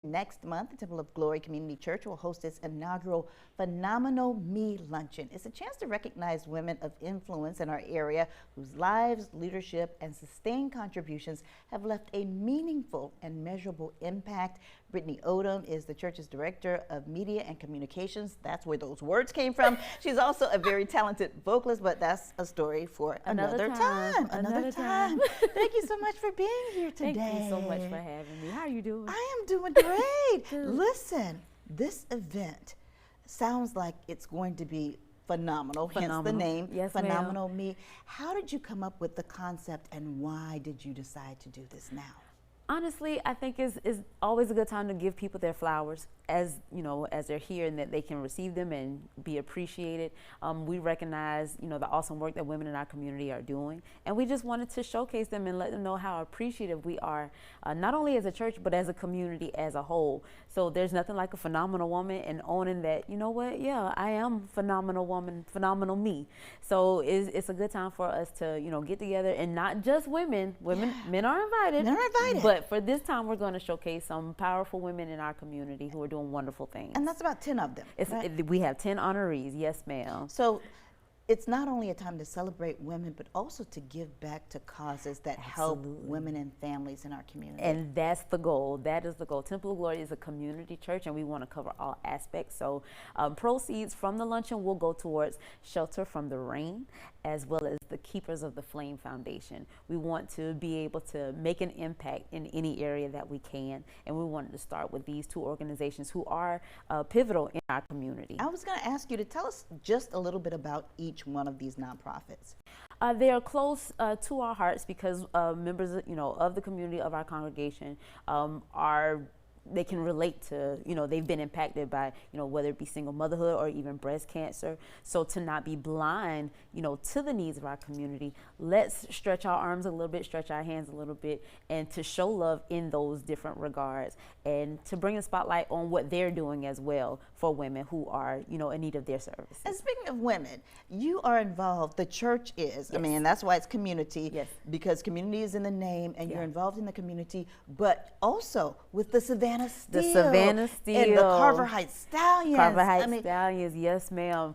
Next month, the Temple of Glory Community Church will host its inaugural Phenomenal Me Luncheon. It's a chance to recognize women of influence in our area whose lives, leadership, and sustained contributions have left a meaningful and measurable impact. Brittanie Odom is the church's Director of Media and Communications. That's where those words came from. She's also a very talented vocalist, but that's a story for another time. Another time. Thank you so much for being here today. Thank you so much for having me. How are you doing? I am doing great. Listen, this event sounds like it's going to be phenomenal, hence the name, yes, Phenomenal Me. How did you come up with the concept and why did you decide to do this now? Honestly, I think it's always a good time to give people their flowers as they're here and that they can receive them and be appreciated. We recognize, the awesome work that women in our community are doing, and we just wanted to showcase them and let them know how appreciative we are, not only as a church but as a community as a whole. So there's nothing like a phenomenal woman and owning that, yeah, I am phenomenal woman, phenomenal me. So it's a good time for us to, get together, and not just women. Men are invited. Men are invited. But for this time, we're going to showcase some powerful women in our community who are doing wonderful things. And that's about 10 of them. Right? We have 10 honorees, yes, ma'am. So it's not only a time to celebrate women, but also to give back to causes that help women and families in our community. And that's the goal. That is the goal. Temple of Glory is a community church, and we want to cover all aspects. So proceeds from the luncheon will go towards Shelter from the Rain, as well as the Keepers of the Flame Foundation. We want to be able to make an impact in any area that we can, and we wanted to start with these two organizations who are pivotal in our community. I was going to ask you to tell us just a little bit about each one of these nonprofits. They are close to our hearts because members, of the community of our congregation they can relate to, they've been impacted by, whether it be single motherhood or even breast cancer. So to not be blind, to the needs of our community, let's stretch our arms a little bit, stretch our hands a little bit, and to show love in those different regards, and to bring a spotlight on what they're doing as well for women who are, in need of their services. And speaking of women, you are involved, the church is, yes. I mean, that's why it's community, yes. because community is in the name, and you're involved in the community, but also with the Savannah Steel. The Savannah Steel. And the Carver Heights Stallions. Carver Heights Stallions, yes, ma'am.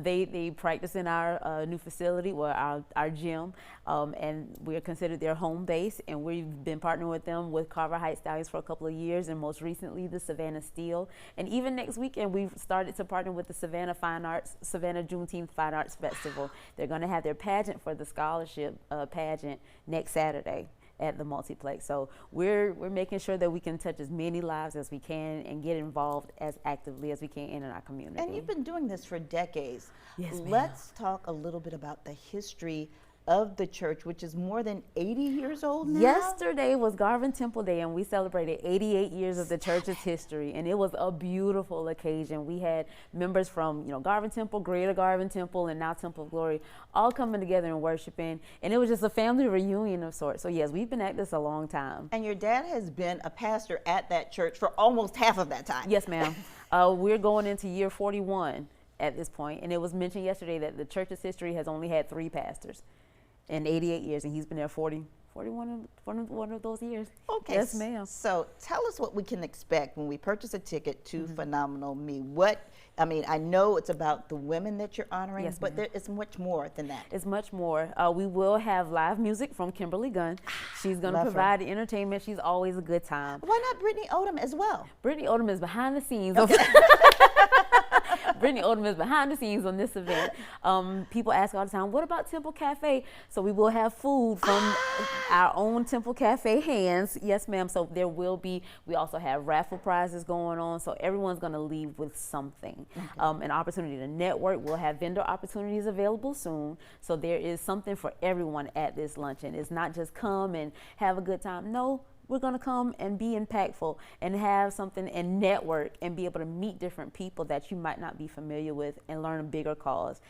They practice in our new facility, or our gym, and we are considered their home base, and we've been partnering with them with Carver Heights Stallions for a couple of years, and most recently the Savannah Steel. And even next weekend, we've started to partner with the Savannah Juneteenth Fine Arts Festival. They're going to have their pageant for the scholarship pageant next Saturday at the multiplex. So we're making sure that we can touch as many lives as we can and get involved as actively as we can in our community. And you've been doing this for decades. Yes, ma'am. Let's talk a little bit about the history of the church, which is more than 80 years old now. Yesterday was Garvin Temple Day, and we celebrated 88 years of the church's history, and it was a beautiful occasion. We had members from, Garvin Temple, Greater Garvin Temple, and now Temple of Glory, all coming together and worshiping, and it was just a family reunion of sorts. So yes, we've been at this a long time. And your dad has been a pastor at that church for almost half of that time. Yes, ma'am. We're going into year 41 at this point, and it was mentioned yesterday that the church's history has only had 3 pastors in 88 years, and he's been there 41 of those years. Okay. Yes, ma'am. So tell us what we can expect when we purchase a ticket to Phenomenal Me. I know it's about the women that you're honoring, yes, but there is much more than that. It's much more. We will have live music from Kimberly Gunn. She's going to provide the entertainment. She's always a good time. Why not Brittanie Odom as well? Brittanie Odom is behind the scenes. Okay. Brittanie Odom is behind the scenes on this event. People ask all the time, what about Temple Cafe? So we will have food from our own Temple Cafe hands. Yes, ma'am. So there will be, we also have raffle prizes going on. So everyone's going to leave with something. Okay. An opportunity to network. We'll have vendor opportunities available soon. So there is something for everyone at this luncheon. It's not just come and have a good time. No. We're going to come and be impactful and have something and network and be able to meet different people that you might not be familiar with and learn a bigger cause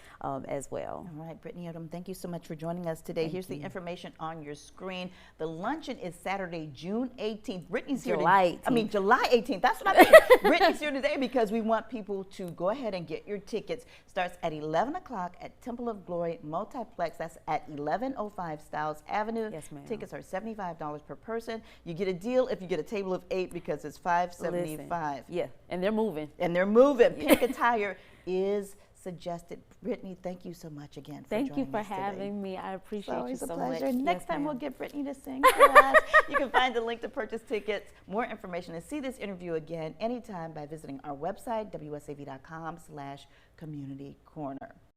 as well. All right, Brittanie Odom, thank you so much for joining us today. Here's the information on your screen. The luncheon is Saturday, June 18th. Brittany's here July 18th. July 18th. That's what I mean. Brittany's here today because we want people to go ahead and get your tickets. Starts at 11 o'clock at Temple of Glory Multiplex. That's at 1105 Stiles Avenue. Yes, ma'am. Tickets are $75 per person. You get a deal if you get a table of 8 because it's $5.75. Yeah, and they're moving. And they're moving. Pink attire is suggested. Brittanie, thank you so much again for Thank you joining for us today. having me. I appreciate you It's so always a much. pleasure. Next Yes, time we'll ma'am. get Brittanie to sing for us. You can find the link to purchase tickets, more information, and see this interview again anytime by visiting our website, wsav.com/communitycorner.